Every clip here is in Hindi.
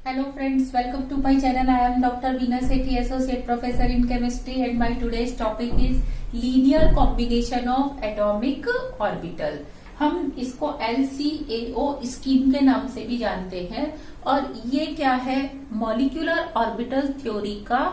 Hello friends, welcome to my channel. I am Dr. Veena Sethi, Associate Professor in Chemistry, and my today's topic is linear combination of atomic orbital. हम इसको LCAO स्कीम के नाम से भी जानते हैं और ये क्या है, मॉलिक्यूलर ऑर्बिटल थ्योरी का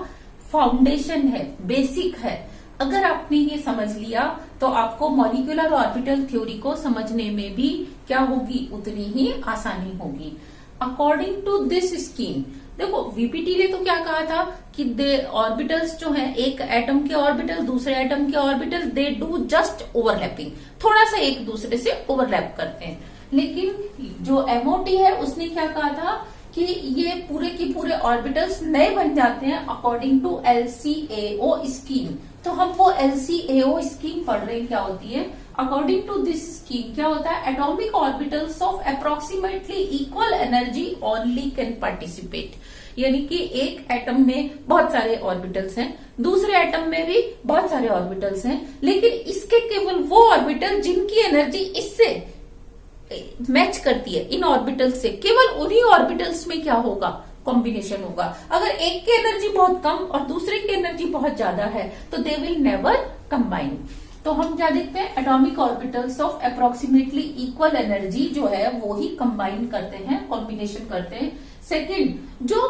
फाउंडेशन है, बेसिक है। अगर आपने ये समझ लिया तो आपको मॉलिक्यूलर ऑर्बिटल थ्योरी को समझने में भी क्या होगी, उतनी ही आसानी होगी। अकॉर्डिंग टू दिस स्कीम, देखो वीपीटी ने तो क्या कहा था कि दे ऑर्बिटल्स जो हैं, एक एटम के ऑर्बिटल दूसरे एटम के orbital, they do just overlapping, थोड़ा सा एक दूसरे से ओवरलैप करते हैं। लेकिन जो एमओटी है उसने क्या कहा था कि ये पूरे के पूरे ऑर्बिटल्स नए बन जाते हैं अकॉर्डिंग टू एलसीएओ स्कीम। तो हम वो एलसीएओ स्कीम पढ़ रहे हैं, क्या होती है। अकॉर्डिंग टू दिस स्कीम क्या होता है, atomic orbitals of approximately equal energy only can participate. यानी कि एक एटम में बहुत सारे ऑर्बिटल्स हैं, दूसरे एटम में भी बहुत सारे ऑर्बिटल्स हैं, लेकिन इसके केवल वो ऑर्बिटल जिनकी एनर्जी इससे मैच करती है, इन ऑर्बिटल से, केवल उन्हीं ऑर्बिटल्स में क्या होगा, कॉम्बिनेशन होगा। अगर एक की एनर्जी बहुत कम और दूसरे की एनर्जी बहुत ज्यादा है तो दे विल नेवर कंबाइन। तो हम क्या देखते हैं, atomic orbitals of approximately equal energy जो है वो ही कंबाइन करते हैं, कॉम्बिनेशन करते हैं। सेकंड, जो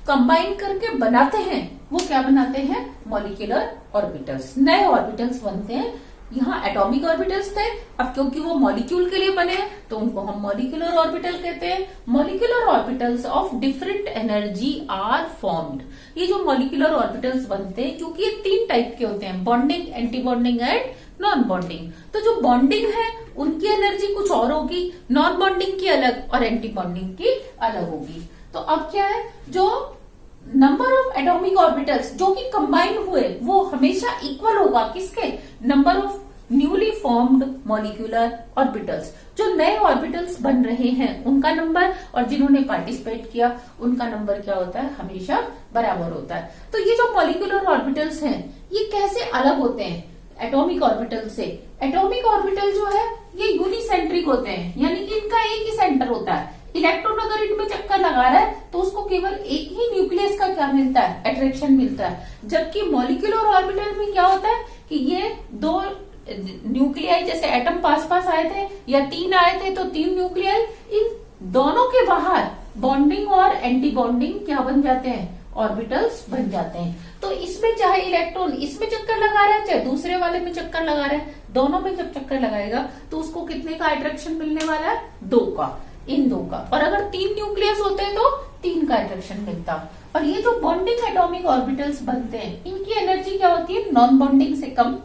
कंबाइन करके बनाते हैं वो क्या बनाते हैं, मॉलिक्यूलर ऑर्बिटल्स, नए ऑर्बिटल्स बनते हैं। यहाँ एटॉमिक ऑर्बिटल्स थे, अब क्योंकि वो मॉलिक्यूल के लिए बने हैं तो उनको हम मॉलिक्यूलर ऑर्बिटल कहते हैं। Molecular orbitals of different energy are formed. ये जो मॉलिक्यूलर ऑर्बिटल्स बनते हैं, क्योंकि ये तीन टाइप के होते हैं, bonding, anti bonding and non bonding. तो जो बॉन्डिंग है उनकी एनर्जी कुछ और होगी, नॉन बॉन्डिंग की अलग और एंटी बॉन्डिंग की अलग होगी। तो अब क्या है, जो नंबर ऑफ एटॉमिक ऑर्बिटल्स जो कि कंबाइन हुए वो हमेशा इक्वल होगा किसके, number of newly formed molecular orbitals. जो नए ऑर्बिटल्स बन रहे हैं उनका नंबर और जिन्होंने पार्टिसिपेट किया उनका नंबर क्या होता है, हमेशा बराबर होता है। तो ये जो मॉलिक्यूलर ऑर्बिटल्स हैं ये कैसे अलग होते हैं एटॉमिक ऑर्बिटल से। एटॉमिक ऑर्बिटल जो है ये यूनिसेंट्रिक होते हैं, यानी कि इनका एक ही सेंटर होता है। इलेक्ट्रॉन अगर इनमें चक्कर लगा रहा है तो उसको केवल एक ही न्यूक्लियस का क्या मिलता है, अट्रैक्शन मिलता है। जबकि मॉलिक्यूलर ऑर्बिटल में क्या होता है कि ये दो न्यूक्लियाई, जैसे एटम पास पास आए थे या तीन आए थे तो तीन न्यूक्लियाई, इन दोनों के बाहर बॉन्डिंग और एंटी बॉन्डिंग क्या बन जाते हैं, ऑर्बिटल्स बन जाते हैं। तो इसमें चाहे इलेक्ट्रॉन इसमें चक्कर लगा रहा है चाहे दूसरे वाले में चक्कर लगा रहा है, दोनों में जब चक्कर लगाएगा तो उसको कितने का अट्रैक्शन मिलने वाला है, दो का, इन दो का। और अगर तीन न्यूक्लियस होते हैं तो तीन का अट्रैक्शन मिलता। और ये जो बॉन्डिंग एटॉमिक ऑर्बिटल्स बनते हैं इनकी एनर्जी क्या होती है, नॉन बॉन्डिंग से कम,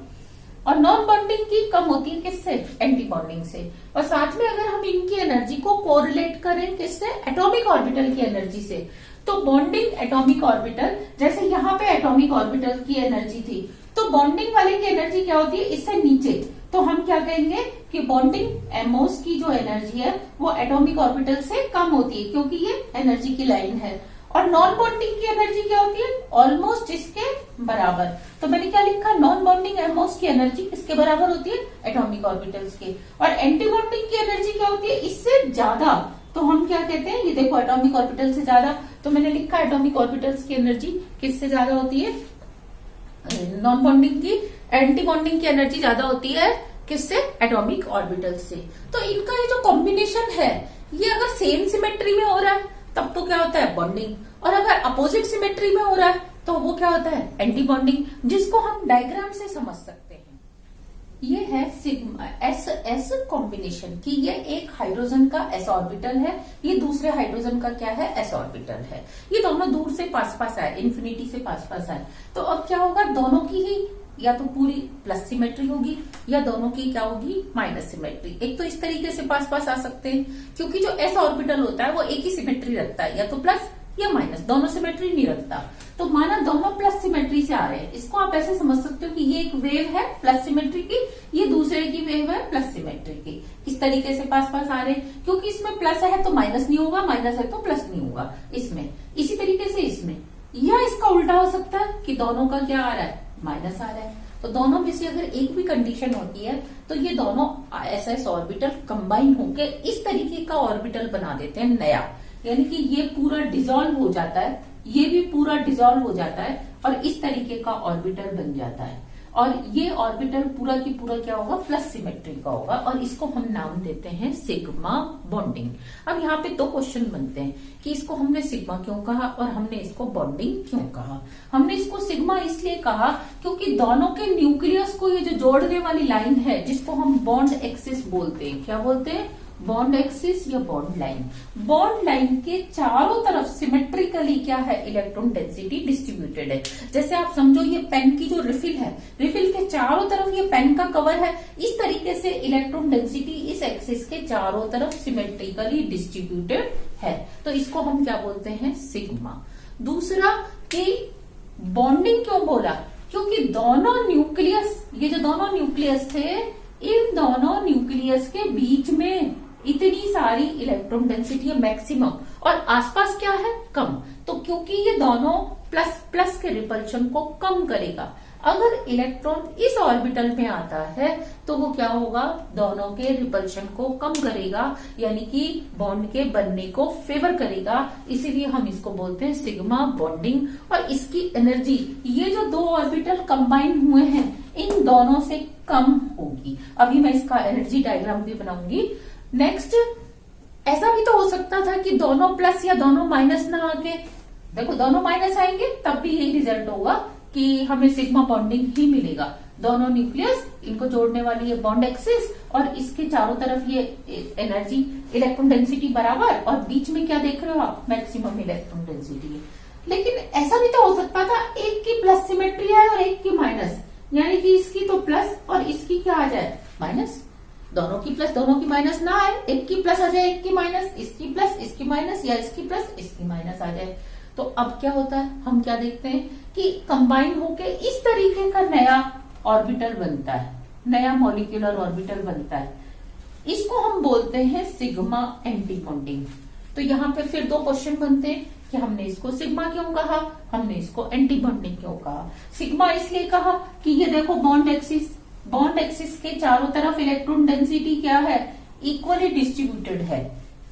और नॉन बॉन्डिंग की कम होती है किससे, एंटी बॉन्डिंग से। और साथ में अगर हम इनकी एनर्जी को कोरिलेट करें किससे, एटॉमिक ऑर्बिटल की एनर्जी से, तो बॉन्डिंग एटॉमिक ऑर्बिटल, जैसे यहाँ पे एटॉमिक ऑर्बिटल की एनर्जी थी तो बॉन्डिंग वाले की एनर्जी क्या होती है, इससे नीचे। तो हम क्या कहेंगे कि बॉन्डिंग एमओस की जो एनर्जी है वो एटॉमिक ऑर्बिटल से कम होती है, क्योंकि ये एनर्जी की लाइन है। और नॉन बॉन्डिंग की एनर्जी क्या होती है, ऑलमोस्ट इसके बराबर। तो मैंने क्या लिखा, नॉन बॉन्डिंग एमओस की एनर्जी किसके बराबर होती है, एटॉमिक ऑर्बिटल्स के। और एंटी बॉन्डिंग की एनर्जी क्या होती है, इससे ज्यादा। तो हम क्या कहते हैं, ये देखो एटॉमिक ऑर्बिटल से ज्यादा, तो मैंने लिखा एटॉमिक ऑर्बिटल्स की एनर्जी किससे ज्यादा होती है, नॉन बॉन्डिंग की। एंटी बॉन्डिंग की एनर्जी ज्यादा होती है किससे, एटॉमिक ऑर्बिटल से। तो इनका ये जो कॉम्बिनेशन है ये अगर सेम सिमेट्री में हो रहा है तब तो क्या होता है, बॉन्डिंग। और अगर अपोजिट सिमेट्री में हो रहा है तो वो क्या होता है, एंटी बॉन्डिंग, जिसको हम डायग्राम से समझ सकते हैं। ये है सिग्मा एस एस कॉम्बिनेशन की, ये एक हाइड्रोजन का एस ऑर्बिटल है, ये दूसरे हाइड्रोजन का क्या है, एस ऑर्बिटल है। ये दोनों दूर से पास पास आए, इन्फिनिटी से पास पास आए। तो अब क्या होगा, दोनों की ही या तो पूरी प्लस सिमेट्री होगी या दोनों की क्या होगी, माइनस सिमेट्री। एक तो इस तरीके से पास पास आ सकते हैं, क्योंकि जो एस ऑर्बिटल होता है वो एक ही सिमेट्री रखता है, या तो प्लस या माइनस, दोनों सिमेट्री नहीं रखता। तो माना दोनों प्लस सिमेट्री से आ रहे हैं, इसको आप ऐसे समझ सकते हो कि ये एक वेव है प्लस सिमेट्री की, ये दूसरे की वेव है प्लस सिमेट्री की। इस तरीके से पास पास आ रहे हैं, क्योंकि इसमें प्लस है तो माइनस नहीं होगा, माइनस है तो प्लस नहीं होगा इसमें। इसी तरीके से इसमें, या इसका उल्टा हो सकता है कि दोनों का क्या आ रहा है, माइनस आ रहा है। तो दोनों में से अगर एक भी कंडीशन होती है तो ये दोनों एस एस ऑर्बिटल कंबाइन होकर इस तरीके का ऑर्बिटल बना देते हैं नया। यानी कि ये पूरा डिसॉल्व हो जाता है, ये भी पूरा डिसॉल्व हो जाता है और इस तरीके का ऑर्बिटल बन जाता है। और ये ऑर्बिटल पूरा की पूरा क्या होगा, प्लस सिमेट्री का होगा और इसको हम नाम देते हैं सिग्मा बॉन्डिंग। अब यहाँ पे दो क्वेश्चन बनते हैं कि इसको हमने सिग्मा क्यों कहा और हमने इसको बॉन्डिंग क्यों कहा। हमने इसको सिग्मा इसलिए कहा क्योंकि दोनों के न्यूक्लियस को ये जो जोड़ने वाली लाइन है जिसको हम बॉन्ड एक्सिस बोलते हैं, क्या बोलते हैं, बॉन्ड एक्सिस या बॉन्ड लाइन। बॉन्ड लाइन के चारों तरफ सिमेट्रिकली क्या है, इलेक्ट्रॉन डेंसिटी डिस्ट्रीब्यूटेड है। जैसे आप समझो ये पेन की जो रिफिल है, रिफिल के चारों तरफ ये पेन का कवर है, इस तरीके से इलेक्ट्रॉन डेंसिटी इस एक्सिस के चारों तरफ सिमेट्रिकली डिस्ट्रीब्यूटेड है। तो इसको हम क्या बोलते हैं, सिग्मा। दूसरा कि बॉन्डिंग क्यों बोला, क्योंकि दोनों न्यूक्लियस, ये जो दोनों न्यूक्लियस थे, इन दोनों न्यूक्लियस के बीच में इतनी सारी इलेक्ट्रॉन डेंसिटी है मैक्सिमम और आसपास क्या है, कम। तो क्योंकि ये दोनों प्लस प्लस के रिपल्शन को कम करेगा, अगर इलेक्ट्रॉन इस ऑर्बिटल में आता है तो वो क्या होगा, दोनों के रिपल्शन को कम करेगा, यानी कि बॉन्ड के बनने को फेवर करेगा। इसीलिए हम इसको बोलते हैं सिग्मा बॉन्डिंग। और इसकी एनर्जी, ये जो दो ऑर्बिटल कंबाइन हुए हैं इन दोनों से कम होगी। अभी मैं इसका एनर्जी डायग्राम भी बनाऊंगी। नेक्स्ट, ऐसा भी तो हो सकता था कि दोनों प्लस या दोनों माइनस ना आके, देखो दोनों माइनस आएंगे तब भी यही रिजल्ट होगा कि हमें सिग्मा बॉन्डिंग ही मिलेगा। दोनों न्यूक्लियस, इनको जोड़ने वाली ये बॉन्ड एक्सिस और इसके चारों तरफ ये एनर्जी, इलेक्ट्रॉन डेंसिटी बराबर और बीच में क्या देख रहे हो आप, मैक्सिमम इलेक्ट्रॉन डेंसिटी है। लेकिन ऐसा भी तो हो सकता था एक की प्लस सिमेट्री है और एक की माइनस, यानी कि इसकी तो प्लस और इसकी क्या आ जाए, माइनस। दोनों की प्लस दोनों की माइनस ना आए, एक की प्लस आ जाए एक की माइनस, इसकी प्लस इसकी माइनस या इसकी प्लस इसकी माइनस आ जाए। तो अब क्या होता है, हम क्या देखते हैं कि कंबाइन होके इस तरीके का नया ऑर्बिटल बनता है, नया मॉलिक्यूलर ऑर्बिटल बनता है। इसको हम बोलते हैं सिग्मा एंटी बॉन्डिंग। तो यहाँ पे फिर दो क्वेश्चन बनते हैं कि हमने इसको सिग्मा क्यों कहा, हमने इसको एंटी बॉन्डिंग क्यों कहा। सिग्मा इसलिए कहा कि ये देखो बॉन्ड एक्सिस, बॉन्ड एक्सिस के चारों तरफ इलेक्ट्रॉन डेंसिटी क्या है, इक्वली डिस्ट्रीब्यूटेड है,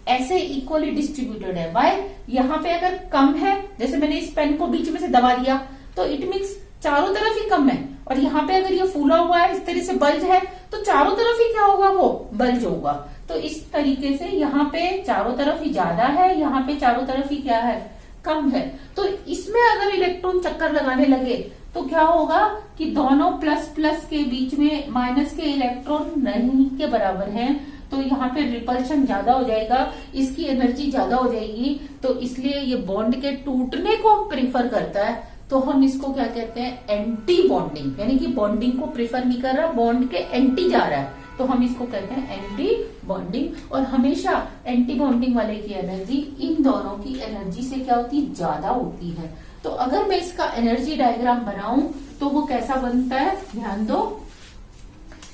ऐसे इक्वली डिस्ट्रीब्यूटेड है। वाई, यहाँ पे अगर कम है, जैसे मैंने इस पेन को बीच में से दबा दिया तो इट मीन्स चारों तरफ ही कम है, और यहाँ पे अगर ये फूला हुआ है, इस तरह से बल्ज है, तो चारों तरफ ही क्या होगा, वो बल्ज होगा। तो इस तरीके से यहाँ पे चारों तरफ ही ज्यादा है, यहाँ पे चारों तरफ ही क्या है, कम है। तो इसमें अगर इलेक्ट्रॉन चक्कर लगाने लगे तो क्या होगा कि दोनों प्लस प्लस के बीच में माइनस के इलेक्ट्रॉन नहीं के बराबर हैं, तो यहाँ पे रिपल्शन ज्यादा हो जाएगा, इसकी एनर्जी ज्यादा हो जाएगी, तो इसलिए ये बॉन्ड के टूटने को प्रीफर करता है। तो हम इसको क्या कहते हैं, एंटी बॉन्डिंग, यानी कि बॉन्डिंग को प्रीफर नहीं कर रहा, बॉन्ड के एंटी जा रहा है, तो हम इसको कहते हैं एंटी बॉन्डिंग। और हमेशा एंटी बॉन्डिंग वाले की एनर्जी इन दोनों की एनर्जी से क्या होती है, ज्यादा होती है। तो अगर मैं इसका एनर्जी डायग्राम बनाऊं तो वो कैसा बनता है, ध्यान दो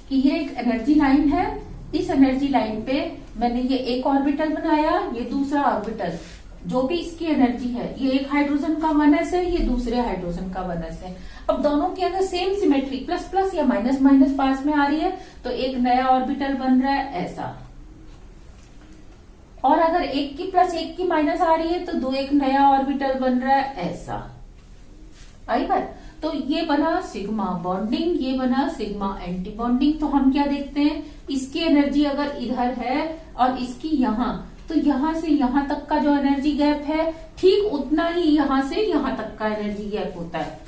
कि ये एक एनर्जी लाइन है, इस एनर्जी लाइन पे मैंने ये एक ऑर्बिटल बनाया, ये दूसरा ऑर्बिटल, जो भी इसकी एनर्जी है, ये एक हाइड्रोजन का वनस है, ये दूसरे हाइड्रोजन का वनस है। अब दोनों की अगर सेम सिमेट्री, प्लस प्लस या माइनस माइनस पास में आ रही है, तो एक नया ऑर्बिटल बन रहा है ऐसा, और अगर एक की प्लस एक की माइनस आ रही है तो दो एक नया ऑर्बिटल बन रहा है ऐसा। आई बात, तो ये बना सिग्मा बॉन्डिंग, ये बना सिग्मा एंटी बॉन्डिंग। तो हम क्या देखते हैं, इसकी एनर्जी अगर इधर है और इसकी यहाँ, तो यहाँ से यहाँ तक का जो एनर्जी गैप है, ठीक उतना ही यहाँ से यहाँ तक का एनर्जी गैप होता है,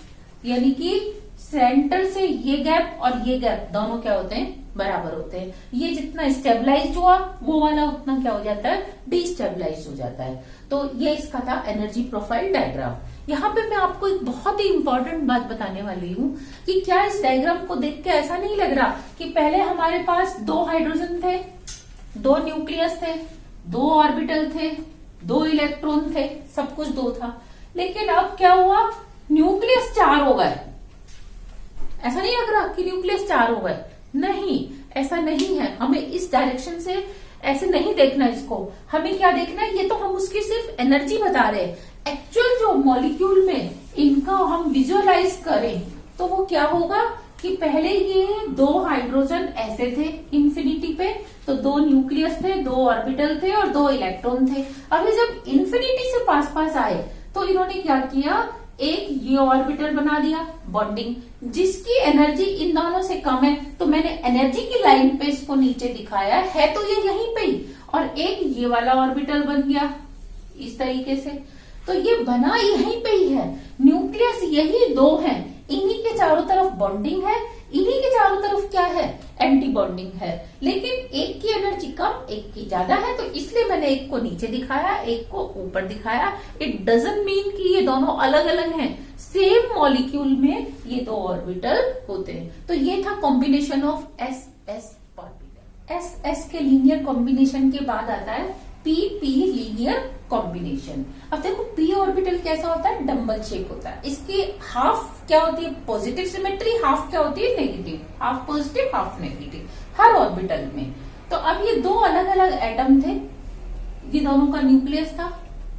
यानी कि सेंटर से ये गैप और ये गैप दोनों क्या होते हैं, बराबर होते हैं। ये जितना स्टेबलाइज हुआ वो वाला उतना क्या हो जाता है, डिस्टेबलाइज हो जाता है। तो ये इसका था एनर्जी प्रोफाइल डायग्राम। यहाँ पे मैं आपको एक बहुत ही इंपॉर्टेंट बात बताने वाली हूँ कि क्या इस डायग्राम को देख के ऐसा नहीं लग रहा कि पहले हमारे पास दो हाइड्रोजन थे, दो न्यूक्लियस थे, दो ऑर्बिटल थे, दो इलेक्ट्रॉन थे, सब कुछ दो था, लेकिन अब क्या हुआ, न्यूक्लियस 4 हो गए। ऐसा नहीं लग रहा कि न्यूक्लियस 4 हो गए, नहीं, ऐसा नहीं है। हमें इस डायरेक्शन से ऐसे नहीं देखना इसको, हमें क्या देखना है, ये तो हम उसकी सिर्फ एनर्जी बता रहे हैं। एक्चुअल जो मॉलिक्यूल में इनका हम विजुअलाइज करें तो वो क्या होगा कि पहले ये 2 हाइड्रोजन ऐसे थे इंफिनिटी पे, तो 2 न्यूक्लियस थे, 2 ऑर्बिटल थे और 2 इलेक्ट्रॉन थे। अब ये जब इंफिनिटी से पास पास आए तो इन्होंने क्या किया, एक ये ऑर्बिटल बना दिया बॉन्डिंग, जिसकी एनर्जी इन दोनों से कम है, तो मैंने एनर्जी की लाइन पे इसको नीचे दिखाया है, तो ये यहीं पे ही, और एक ये वाला ऑर्बिटल बन गया इस तरीके से, तो ये बना यहीं पे ही है। न्यूक्लियस यही 2 हैं, इन्हीं के चारों तरफ बॉन्डिंग है, इन्हीं के चारों तरफ क्या है, एंटी बॉन्डिंग है, लेकिन एक की एनर्जी कम एक की ज्यादा है, तो इसलिए मैंने एक को नीचे दिखाया, एक को ऊपर दिखाया। इट डजंट मीन कि ये दोनों अलग अलग हैं, सेम मॉलिक्यूल में ये 2 ऑर्बिटल होते हैं। तो ये था combination of S S orbital. S S के लीनियर कॉम्बिनेशन के बाद आता है पी पी लीनियर कॉम्बिनेशन। अब देखो पी ऑर्बिटल कैसा होता है, डम्बल शेप होता है, इसकी हाफ क्या होती है, पॉजिटिव सिमेट्री, हाफ क्या होती है, negative, half positive half negative हर ऑर्बिटल में। तो अब ये 2 अलग अलग एटम थे, ये दोनों का न्यूक्लियस था,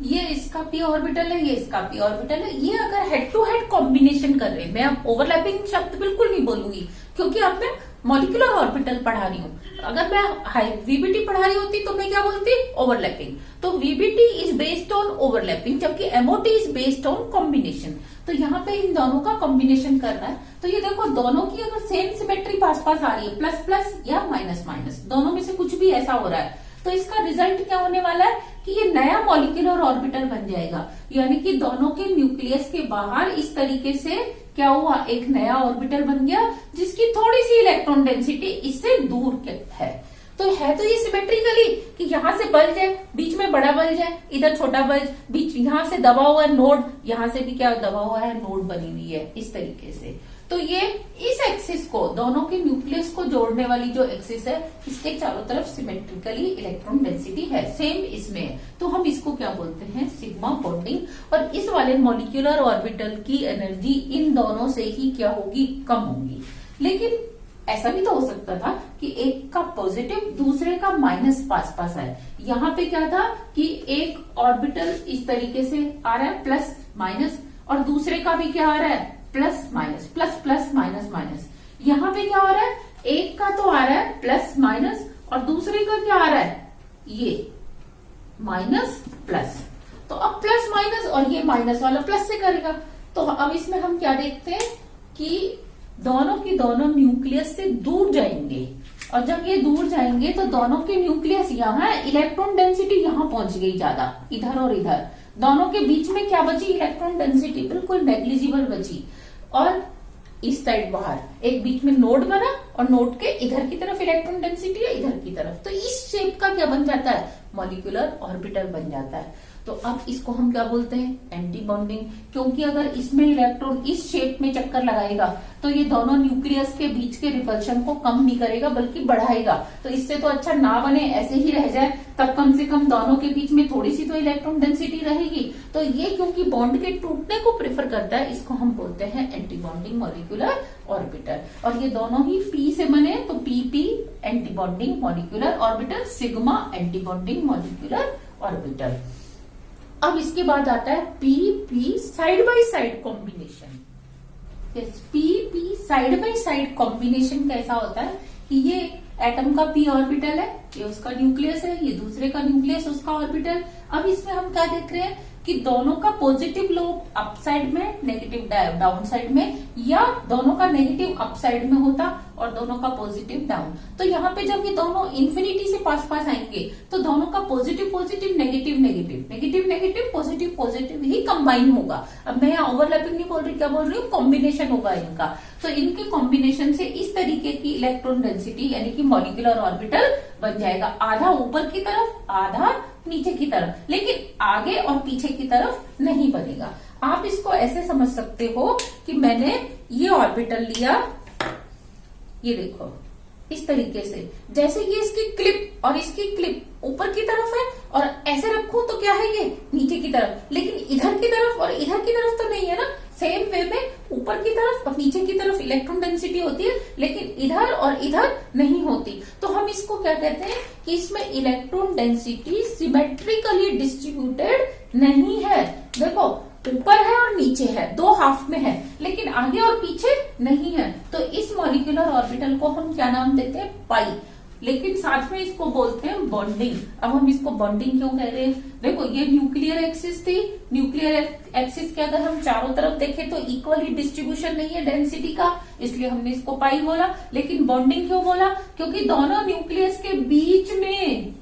ये इसका पी ऑर्बिटल है, ये इसका पी ऑर्बिटल है। ये अगर हेड टू हेड कॉम्बिनेशन कर रहे हैं, मैं अब ओवरलैपिंग शब्द बिल्कुल नहीं बोलूंगी क्योंकि अब मैं मॉलिक्यूलर ऑर्बिटल पढ़ा रही हूँ। अगर मैं वीबीटी पढ़ा रही होती तो मैं क्या बोलती, ओवरलैपिंग। तो VBT is based on overlapping, जबकि MOT is based on combination. तो यहाँ पे इन दोनों का कॉम्बिनेशन करना है। तो ये देखो दोनों की अगर सेम सिमेट्री पास पास आ रही है, प्लस प्लस या माइनस माइनस, दोनों में से कुछ भी ऐसा हो रहा है, तो इसका रिजल्ट क्या होने वाला है कि ये नया मॉलिक्यूलर ऑर्बिटल बन जाएगा। यानी कि दोनों के न्यूक्लियस के बाहर इस तरीके से क्या हुआ, एक नया ऑर्बिटल बन गया जिसकी थोड़ी सी इलेक्ट्रॉन डेंसिटी इससे दूर है। तो ये सिमेट्रिकली कि यहाँ से बल्ज है, बीच में बड़ा बल्ज है, इधर छोटा बल्ज, बीच यहाँ से दबा हुआ है नोड, यहाँ से भी क्या दबा हुआ है, नोड बनी हुई है इस तरीके से। तो ये इस एक्सिस को, दोनों के न्यूक्लियस को जोड़ने वाली जो एक्सिस है, इसके चारों तरफ सिमेट्रिकली इलेक्ट्रॉन डेंसिटी है, सेम इसमें है। तो हम इसको क्या बोलते हैं, सिग्मा बॉन्डिंग। और इस वाले मॉलिक्यूलर ऑर्बिटल की एनर्जी इन दोनों से ही क्या होगी, कम होगी। लेकिन ऐसा भी तो हो सकता था कि एक का पॉजिटिव दूसरे का माइनस पास पास आए। यहाँ पे क्या था कि एक ऑर्बिटल इस तरीके से आ रहा है प्लस माइनस, और दूसरे का भी क्या आ रहा है, plus minus, plus plus minus minus. यहाँ पे क्या हो रहा है, एक का तो आ रहा है प्लस माइनस और दूसरे का क्या आ रहा है, ये माइनस प्लस। तो अब प्लस माइनस और ये माइनस वाला प्लस से करेगा। तो अब इसमें हम क्या देखते हैं कि दोनों की दोनों न्यूक्लियस से दूर जाएंगे, और जब ये दूर जाएंगे तो दोनों के न्यूक्लियस यहाँ, इलेक्ट्रॉन डेंसिटी यहाँ पहुंच गई ज्यादा, इधर और इधर, दोनों के बीच में क्या बची, इलेक्ट्रॉन डेंसिटी बिल्कुल नेग्लिजिबल बची। और इस साइड बाहर एक बीच में नोड बना, और नोड के इधर की तरफ इलेक्ट्रॉन डेंसिटी है, इधर की तरफ, तो इस शेप का क्या बन जाता है, मॉलिक्यूलर ऑर्बिटल बन जाता है। तो अब इसको हम क्या बोलते हैं, एंटी बॉन्डिंग। क्योंकि अगर इसमें इलेक्ट्रॉन इस शेप में चक्कर लगाएगा तो ये दोनों न्यूक्लियस के बीच के रिपल्शन को कम नहीं करेगा बल्कि बढ़ाएगा। तो इससे तो अच्छा ना बने, ऐसे ही रह जाए, तब कम से कम दोनों के बीच में थोड़ी सी तो इलेक्ट्रॉन डेंसिटी रहेगी। तो ये क्योंकि बॉन्ड के टूटने को प्रेफर करता है, इसको हम बोलते हैं एंटी बॉन्डिंग मॉलिक्यूलर ऑर्बिटल। और ये दोनों ही पी से बने, तो P P anti bonding molecular orbital, sigma anti bonding molecular orbital. अब इसके बाद आता है P P side by side combination. P P side by side combination कैसा होता है कि ये एटम का पी ऑर्बिटल है, ये उसका न्यूक्लियस है, ये दूसरे का न्यूक्लियस उसका ऑर्बिटल। अब इसमें हम क्या देख रहे हैं कि दोनों का पॉजिटिव लोब अप साइड में, नेगेटिव डाउन साइड में, या दोनों का नेगेटिव अप साइड में होता और दोनों का पॉजिटिव डाउन। तो यहाँ पे जब ये दोनों इन्फिनिटी से पास पास आएंगे तो दोनों का positive positive, negative negative, negative negative, positive positive ही कंबाइन होगा। अब मैं यहाँ ओवरलैपिंग नहीं बोल रही, क्या बोल रही हूँ, कॉम्बिनेशन होगा इनका। तो इनके कॉम्बिनेशन से इस तरीके की इलेक्ट्रॉन डेंसिटी यानी कि मॉलिक्यूलर ऑर्बिटल बन जाएगा, आधा ऊपर की तरफ, आधा नीचे की तरफ, लेकिन आगे और पीछे की तरफ नहीं बनेगा। आप इसको ऐसे समझ सकते हो कि मैंने ये ऑर्बिटल लिया, ये देखो इस तरीके से, जैसे ये इसकी क्लिप और इसकी क्लिप ऊपर की तरफ है, और ऐसे रखूं तो क्या है, ये नीचे की तरफ, लेकिन इधर की तरफ और इधर की तरफ तो नहीं है ना। सेम वे में ऊपर की तरफ और नीचे की तरफ इलेक्ट्रॉन डेंसिटी होती है, लेकिन इधर और इधर नहीं होती। तो हम इसको क्या कहते हैं कि इसमें इलेक्ट्रॉन डेंसिटी सिमेट्रिकली डिस्ट्रीब्यूटेड नहीं है। देखो ऊपर है और नीचे है, दो हाफ में है, लेकिन आगे और पीछे नहीं है। तो इस मॉलिक्यूलर ऑर्बिटल को हम क्या नाम देते हैं? पाई। लेकिन साथ में इसको बोलते हैं बॉन्डिंग। अब हम इसको बॉन्डिंग क्यों कह रहे हैं? देखो ये न्यूक्लियर एक्सिस थी, न्यूक्लियर एक्सिस के अगर हम चारों तरफ देखें तो इक्वली डिस्ट्रीब्यूशन नहीं है डेंसिटी का, इसलिए हमने इसको पाई बोला। लेकिन बॉन्डिंग क्यों बोला? क्योंकि दोनों न्यूक्लियस के बीच में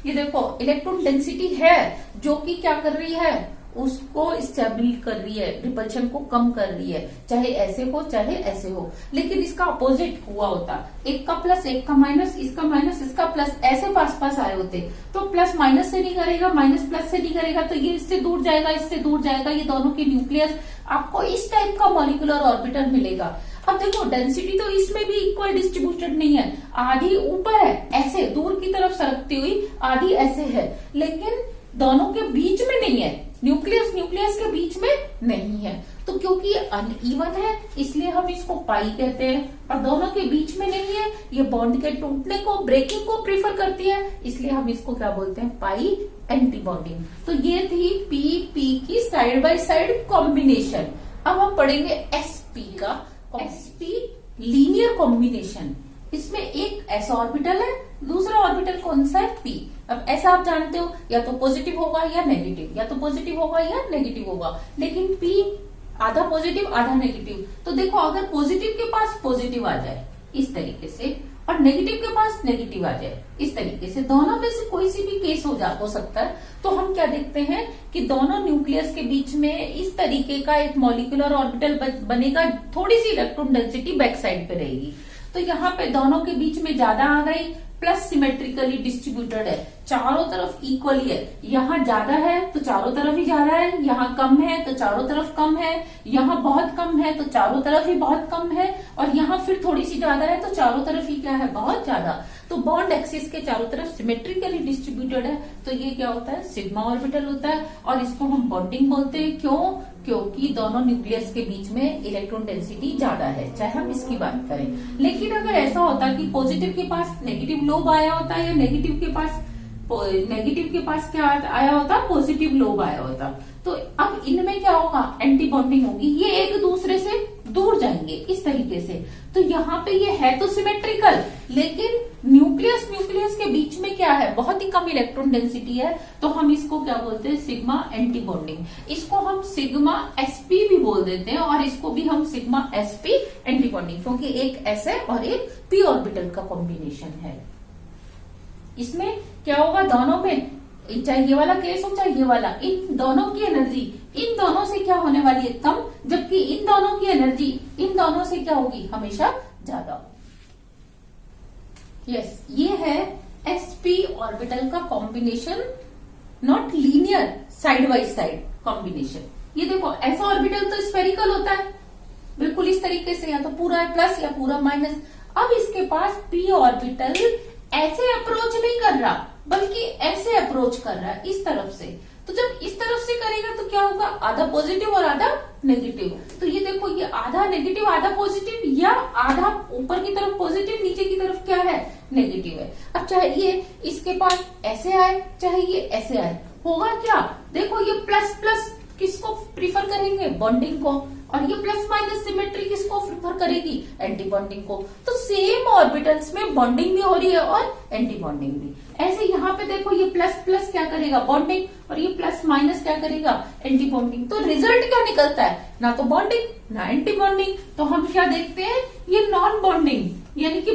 ये देखो इलेक्ट्रॉन डेंसिटी है जो कि क्या कर रही है, उसको स्टेबल कर रही है, रिपल्शन को कम कर रही है, चाहे ऐसे हो चाहे ऐसे हो। लेकिन इसका अपोजिट हुआ होता, एक का प्लस एक का माइनस, इसका माइनस इसका प्लस, ऐसे पास पास आए होते तो प्लस माइनस से नहीं करेगा, माइनस प्लस से नहीं करेगा, तो ये इससे दूर जाएगा, इससे दूर जाएगा, ये दोनों के न्यूक्लियस, आपको इस टाइप का मॉलिक्यूलर ऑर्बिटल मिलेगा। अब देखो डेंसिटी तो इसमें भी इक्वल डिस्ट्रीब्यूटेड नहीं है, आधी ऊपर है ऐसे दूर की तरफ सरकती हुई, आधी ऐसे है, लेकिन दोनों के बीच में नहीं है, न्यूक्लियस न्यूक्लियस के बीच में नहीं है। तो क्योंकि ये अनइवन है इसलिए हम इसको पाई कहते हैं, और दोनों के बीच में नहीं है, ये बॉन्ड के टूटने को, ब्रेकिंग को प्रीफर करती है, इसलिए हम इसको क्या बोलते हैं? पाई एंटी बॉन्डिंग। तो ये थी पी पी की साइड बाय साइड कॉम्बिनेशन। अब हम पढ़ेंगे एसपी का, एसपी लीनियर कॉम्बिनेशन। इसमें एक एस ऑर्बिटल है, दूसरा ऑर्बिटल कौन सा है? पी। अब ऐसा आप जानते हो या तो पॉजिटिव होगा या नेगेटिव, या तो पॉजिटिव होगा या नेगेटिव होगा, लेकिन पी आधा पॉजिटिव आधा नेगेटिव। तो देखो अगर पॉजिटिव के पास पॉजिटिव आ जाए इस तरीके से, और नेगेटिव के पास नेगेटिव आ जाए इस तरीके से, दोनों में से कोई सी भी केस हो सकता है, तो हम क्या देखते हैं कि दोनों न्यूक्लियस के बीच में इस तरीके का एक मॉलिक्यूलर ऑर्बिटल बनेगा, थोड़ी सी इलेक्ट्रॉन डेंसिटी बैक साइड पे रहेगी। तो यहाँ पे दोनों के बीच में ज्यादा आ गई, प्लस सिमेट्रिकली डिस्ट्रीब्यूटेड है, चारों तरफ इक्वली है, यहाँ ज्यादा है तो चारों तरफ ही ज्यादा है, यहाँ कम है तो चारों तरफ कम है, यहाँ बहुत कम है तो चारों तरफ ही बहुत कम है, और यहाँ फिर थोड़ी सी ज्यादा है तो चारों तरफ ही क्या है? बहुत ज्यादा। तो बॉन्ड एक्सिस के चारों तरफ सिमेट्रिकली डिस्ट्रीब्यूटेड है, तो ये क्या होता है? सिग्मा ऑर्बिटल होता है, और इसको हम बॉन्डिंग बोलते हैं। क्यों? क्योंकि दोनों न्यूक्लियस के बीच में इलेक्ट्रॉन डेंसिटी ज्यादा है, चाहे हम इसकी बात करें। लेकिन अगर ऐसा होता कि पॉजिटिव के पास नेगेटिव लोब आया होता, या नेगेटिव के पास क्या आया होता? पॉजिटिव लोब आया होता, तो अब इनमें क्या होगा? एंटी बॉन्डिंग होगी, ये एक दूसरे से दूर जाएंगे इस तरीके से। तो यहाँ पे ये है तो सिमेट्रिकल, लेकिन न्यूक्लियस के बीच में क्या है? बहुत ही कम इलेक्ट्रॉन डेंसिटी है, तो हम इसको क्या बोलते हैं? Sigma anti bonding. इसको हम सिग्मा एसपी भी बोल देते हैं, और इसको भी हम सिग्मा एसपी एंटी बॉन्डिंग, क्योंकि एक एस है और एक पी ऑर्बिटल का कॉम्बिनेशन है। इसमें क्या होगा? दोनों में, चाहे ये वाला केस हो चाहे ये वाला, इन दोनों की एनर्जी इन दोनों से क्या होने वाली है? कम, जबकि इन दोनों की एनर्जी इन दोनों से क्या होगी? हमेशा ज्यादा। यस, ये है एसपी ऑर्बिटल का combination, not linear side by side combination. ये देखो ऐसा ऑर्बिटल तो स्फेरिकल होता है बिल्कुल इस तरीके से, या तो पूरा प्लस या पूरा माइनस। अब इसके पास पी ऑर्बिटल ऐसे अप्रोच नहीं कर रहा, बल्कि ऐसे अप्रोच कर रहा है इस तरफ से। तो जब इस तरफ से करेगा तो क्या होगा? आधा पॉजिटिव और आधा नेगेटिव। तो ये देखो, ये आधा नेगेटिव आधा पॉजिटिव, या आधा ऊपर की तरफ पॉजिटिव नीचे की तरफ क्या है? नेगेटिव है। अब चाहे ये इसके पास ऐसे आए चाहे ये ऐसे आए, होगा क्या? देखो ये प्लस प्लस किसको प्रीफर करेंगे? बॉन्डिंग को, और ये प्लस माइनस सिमेट्री किसको प्रीफर करेगी? एंटी बॉन्डिंग को। तो सेम ऑर्बिटल्स में बॉन्डिंग भी हो रही है और एंटी बॉन्डिंग भी। ऐसे यहाँ पे देखो, ये प्लस प्लस क्या करेगा? बॉन्डिंग, और ये प्लस माइनस क्या करेगा? Anti bonding. तो रिजल्ट क्या निकलता है? ना तो बॉन्डिंग ना एंटी बॉन्डिंग। तो हम क्या देखते हैं? ये नॉन बॉन्डिंग, यानी कि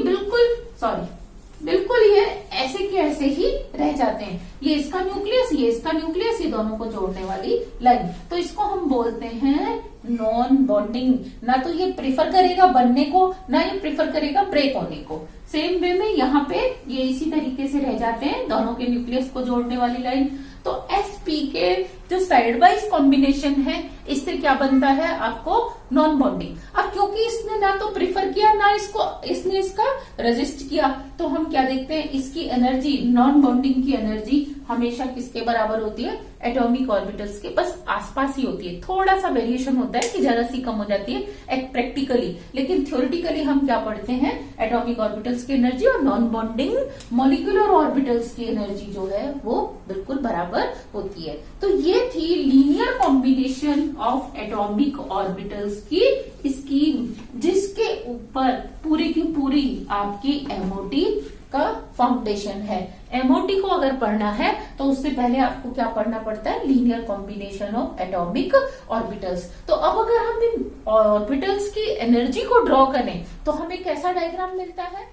बिल्कुल ये ऐसे के ऐसे ही रह जाते हैं। ये इसका न्यूक्लियस, ये इसका न्यूक्लियस, ये दोनों को जोड़ने वाली लाइन। तो इसको हम बोलते हैं नॉन बॉन्डिंग। ना तो ये प्रीफर करेगा बनने को, ना ये प्रीफर करेगा ब्रेक होने को। सेम वे में यहाँ पे ये इसी तरीके से रह जाते हैं, दोनों के न्यूक्लियस को जोड़ने वाली लाइन। तो एसपी के जो साइड वाइज कॉम्बिनेशन है, इससे क्या बनता है? आपको नॉन बॉन्डिंग। अब क्योंकि इसने ना तो प्रिफर किया ना इसने इसका रेजिस्ट किया, तो हम क्या देखते हैं, इसकी एनर्जी, नॉन बॉन्डिंग की एनर्जी हमेशा किसके बराबर होती है, एटॉमिक ऑर्बिटल्स के बस आसपास ही होती है। थोड़ा सा वेरिएशन होता है कि जरा सी कम हो जाती है प्रैक्टिकली, लेकिन थ्योरेटिकली हम क्या पढ़ते हैं, एटॉमिक ऑर्बिटल्स की एनर्जी और नॉन बॉन्डिंग मॉलिक्यूलर ऑर्बिटल्स की एनर्जी जो है वो बिल्कुल बराबर होती है। तो ये थी linear combination of atomic orbitals की स्कीम, जिसके ऊपर पूरी की पूरी आपकी एमओटी का फाउंडेशन है। एमओटी को अगर पढ़ना है तो उससे पहले आपको क्या पढ़ना पड़ता है, linear combination of atomic orbitals. तो अब अगर हम इन ऑर्बिटल्स की एनर्जी को ड्रॉ करें तो हमें कैसा डायग्राम मिलता है,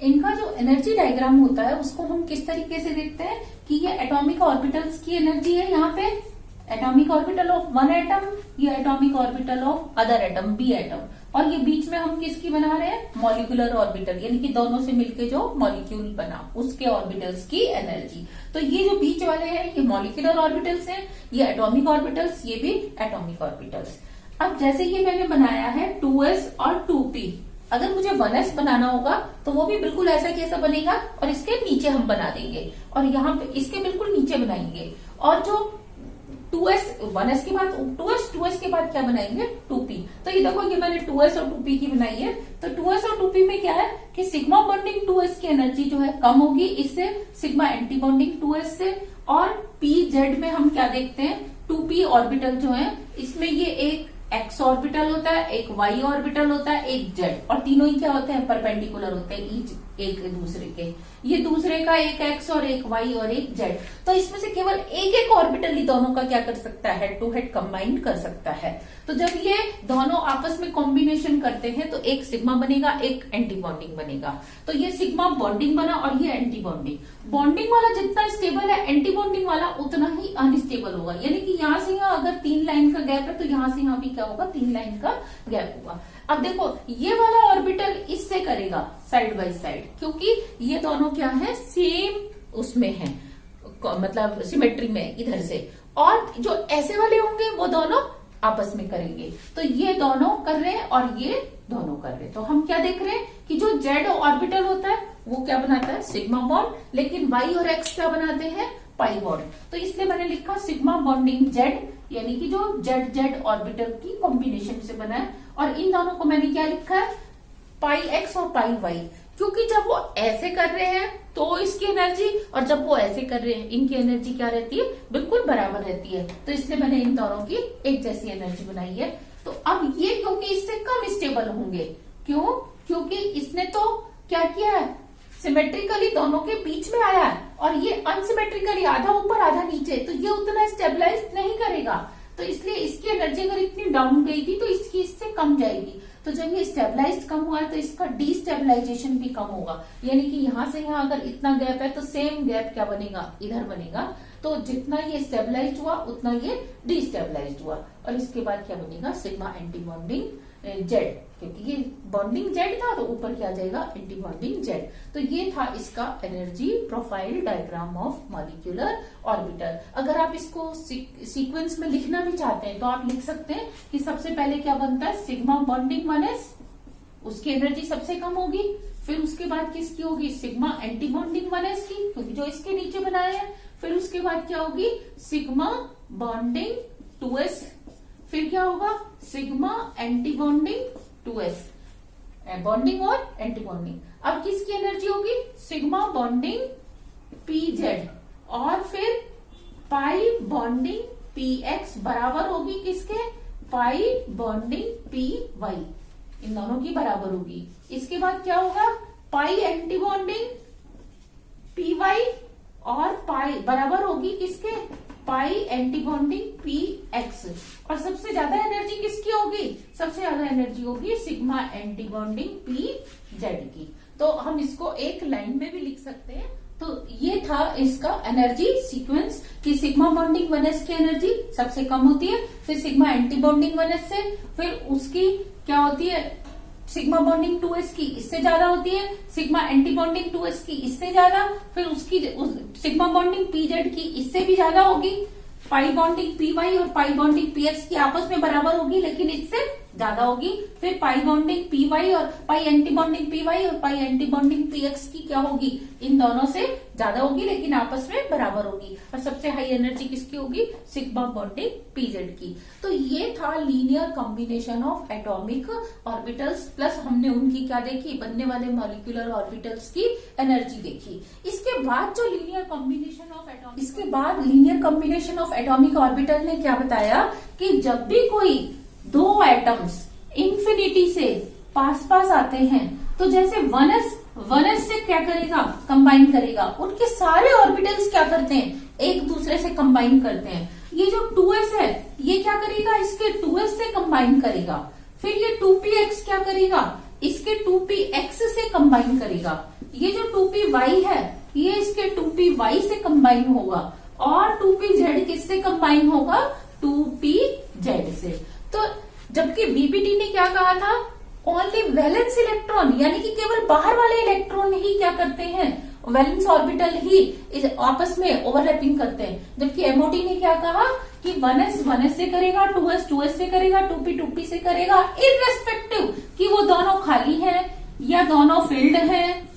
इनका जो एनर्जी डायग्राम होता है उसको हम किस तरीके से देखते हैं कि ये एटॉमिक ऑर्बिटल्स की एनर्जी है, यहाँ पे atomic orbital of one atom, ये atomic orbital of other atom B atom, और ये बीच में हम किसकी बना रहे हैं, मॉलिक्यूलर ऑर्बिटल, यानी कि दोनों से मिलके जो मॉलिक्यूल बना उसके ऑर्बिटल्स की एनर्जी। तो ये जो बीच वाले हैं ये मॉलिक्यूलर ऑर्बिटल्स हैं, ये एटॉमिक ऑर्बिटल्स, ये भी एटॉमिक ऑर्बिटल्स। अब जैसे ये मैंने बनाया है 2s और 2p, अगर मुझे 1s बनाना होगा तो वो भी बिल्कुल ऐसा कैसा बनेगा, और इसके नीचे हम बना देंगे, और यहाँ पे इसके बिल्कुल नीचे बनाएंगे। और जो 2s 1s के बाद 2s के बाद क्या बनाएंगे, 2p। तो ये देखो, ये मैंने 2s और 2p की बनाई है। तो 2s और 2p में क्या है कि सिग्मा बॉन्डिंग 2s की एनर्जी जो है कम होगी इससे, सिग्मा एंटी बॉन्डिंग 2s से। और pz में हम क्या देखते हैं, 2p ऑर्बिटल जो है इसमें ये एक x ऑर्बिटल होता है, एक y ऑर्बिटल होता है, एक z, और तीनों ही क्या होते हैं, परपेंडिकुलर होते हैं ईच एक दूसरे के। ये दूसरे का एक x और एक y और एक z, तो इसमें से केवल एक एक ऑर्बिटल ही दोनों का क्या कर सकता है, हेड टू हेड कंबाइन कर सकता है। तो जब ये दोनों आपस में कॉम्बिनेशन करते हैं तो एक सिग्मा बनेगा, एक एंटी बॉन्डिंग बनेगा। तो ये सिग्मा बॉन्डिंग बना और ये एंटी बॉन्डिंग। बॉन्डिंग वाला जितना स्टेबल है एंटी बॉन्डिंग वाला उतना ही अनस्टेबल होगा, यानी कि यहाँ से यहाँ अगर 3 लाइन का गैप है तो यहाँ से यहाँ भी क्या होगा, 3 लाइन का गैप होगा। अब देखो ये वाला ऑर्बिटल इससे करेगा साइड बाय साइड, क्योंकि ये दोनों क्या है, सेम उसमें है, मतलब सिमेट्री में इधर से, और जो ऐसे वाले होंगे वो दोनों आपस में करेंगे। तो ये दोनों कर रहे हैं और ये दोनों कर रहे हैं। तो हम क्या देख रहे हैं कि जो जेड ऑर्बिटल होता है वो क्या बनाता है, सिग्मा बॉन्ड, लेकिन वाई और एक्स क्या बनाते हैं, पाई बॉन्ड। तो इसलिए मैंने लिखा सिग्मा बॉन्डिंग जेड, यानी कि जो जेड जेड ऑर्बिटल की कॉम्बिनेशन से बना है। और इन दोनों को मैंने क्या लिखा है, पाई एक्स और पाई वाई, क्योंकि जब वो ऐसे कर रहे हैं तो इसकी एनर्जी, और जब वो ऐसे कर रहे हैं इनकी एनर्जी क्या रहती है, बिल्कुल बराबर रहती है। तो इसलिए मैंने इन दोनों की एक जैसी एनर्जी बनाई है। तो अब ये क्योंकि इससे कम स्टेबल होंगे, क्यों, क्योंकि इसने तो क्या किया है, सिमेट्रिकली दोनों के बीच में आया है, और ये अनसिमेट्रिकली आधा ऊपर आधा नीचे, तो ये उतना स्टेबलाइज नहीं करेगा। तो इसलिए इसकी एनर्जी अगर इतनी डाउन गई थी तो इसकी इससे कम जाएगी। तो जब ये स्टेबलाइज कम हुआ है तो इसका डीस्टेबलाइजेशन भी कम होगा, यानी कि यहां से यहां अगर इतना गैप है तो सेम गैप क्या बनेगा, इधर बनेगा। तो जितना ये स्टेबलाइज हुआ उतना ये डीस्टेबलाइज हुआ, और इसके बाद क्या बनेगा, सिग्मा एंटी बॉन्डिंग जेड, क्योंकि ये बॉन्डिंग जेड था तो ऊपर क्या जाएगा, एंटी बॉन्डिंग जेड। तो ये था इसका energy profile diagram of molecular orbital. अगर आप इसको सीक्वेंस में लिखना भी चाहते हैं तो आप लिख सकते हैं कि सबसे पहले क्या बनता है, सिग्मा बॉन्डिंग 1s, उसकी एनर्जी सबसे कम होगी। फिर उसके बाद किसकी होगी, सिग्मा एंटी बॉन्डिंग 1s की, क्योंकि जो इसके नीचे बनाए हैं। फिर उसके बाद क्या होगी, सिग्मा बॉन्डिंग 2s, फिर क्या होगा, sigma anti bonding 2s, bonding और एंटी बॉन्डिंग। अब किसकी एनर्जी होगी, सिग्मा बॉन्डिंग pz, और फिर पाई बॉन्डिंग px बराबर होगी किसके, पाई बॉन्डिंग py, इन दोनों की बराबर होगी। इसके बाद क्या होगा, पाई एंटी बॉन्डिंग py, और पाई बराबर होगी किसके, पाई एंटी बॉन्डिंग px। और सबसे ज्यादा एनर्जी किसकी होगी, सबसे ज्यादा एनर्जी होगी सिग्मा एंटी बॉन्डिंग pz की। तो हम इसको एक लाइन में भी लिख सकते हैं। तो ये था इसका एनर्जी सीक्वेंस कि सिग्मा बॉन्डिंग 1s की एनर्जी सबसे कम होती है, फिर सिग्मा एंटी बॉन्डिंग 1s से, फिर उसकी क्या होती है, सिग्मा बॉन्डिंग 2s की इससे ज्यादा होती है, सिग्मा एंटी बॉन्डिंग 2s की इससे ज्यादा, फिर उसकी सिग्मा बॉन्डिंग pz की इससे भी ज्यादा होगी, पाई बॉन्डिंग py और पाई बॉन्डिंग px की आपस में बराबर होगी लेकिन इससे ज्यादा होगी। फिर पाई बॉन्डिंग पी वाई और पाई एंटी बॉन्डिंग पी वाई और पाई एंटी बॉन्डिंग पी एक्स की क्या होगी, इन दोनों से ज्यादा होगी लेकिन आपस में बराबर होगी। और सबसे हाई एनर्जी किसकी होगी, सिग्मा बॉन्डिंग पीजेड की। तो ये था linear combination of atomic orbitals, plus हमने उनकी क्या देखी, बनने वाले मॉलिक्यूलर ऑर्बिटल्स की एनर्जी देखी। इसके बाद जो लीनियर कॉम्बिनेशन ऑफ एटॉमिक, इसके बाद linear combination of atomic orbital ने क्या बताया कि जब भी कोई दो एटम्स इंफिनिटी से पास पास आते हैं तो जैसे 1s से क्या करेगा, कंबाइन करेगा, उनके सारे ऑर्बिटल्स क्या करते हैं, एक दूसरे से कंबाइन करते हैं। ये जो 2s है ये क्या करेगा, इसके 2s से कंबाइन करेगा। फिर ये 2px क्या करेगा, इसके 2px से कंबाइन करेगा। ये जो 2py है ये इसके 2py से कंबाइन होगा और 2pz किससे कंबाइन होगा, 2pz से। तो जबकि वीबीटी ने क्या कहा था, ओनली वैलेंस इलेक्ट्रॉन, यानी कि केवल बाहर वाले इलेक्ट्रॉन ही क्या करते हैं, वैलेंस ऑर्बिटल ही आपस में ओवरलैपिंग करते हैं। जबकि एमओटी ने क्या कहा कि 1s से करेगा, 2s से करेगा, 2p से करेगा, इररेस्पेक्टिव कि वो दोनों खाली हैं या दोनों फिल्ड हैं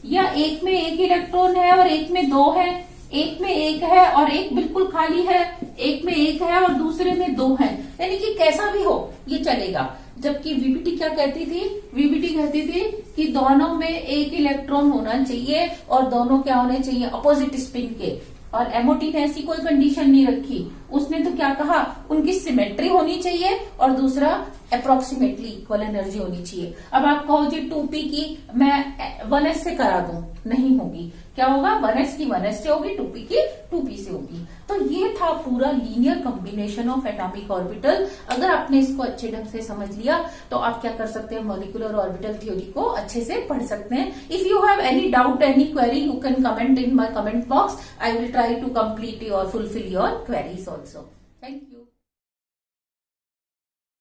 या एक में एक इलेक्ट्रॉन है और एक में दो है, एक में एक है और एक बिल्कुल खाली है, एक में एक है और दूसरे में दो है, यानी कि कैसा भी हो ये चलेगा। जबकि वीबीटी क्या कहती थी, वीबीटी कहती थी कि दोनों में एक इलेक्ट्रॉन होना चाहिए और दोनों क्या होने चाहिए, अपोजिट स्पिन के। और एमओटी ने ऐसी कोई कंडीशन नहीं रखी, उसने तो क्या कहा, उनकी सिमेट्री होनी चाहिए और दूसरा अप्रोक्सीमेटली इक्वल एनर्जी होनी चाहिए। अब आप कहो जी 2p की मैं 1s से करा दूं, नहीं होगी। क्या होगा, 1s की 1s से होगी, 2p की 2p से होगी। तो ये था पूरा linear combination of atomic orbital. अगर आपने इसको अच्छे ढंग से समझ लिया तो आप क्या कर सकते हैं, मॉलिक्यूलर ऑर्बिटल थ्योरी को अच्छे से पढ़ सकते हैं। If you have any doubt, any query, you can comment in my comment box. I will try to complete और fulfil your queries also. Thank you.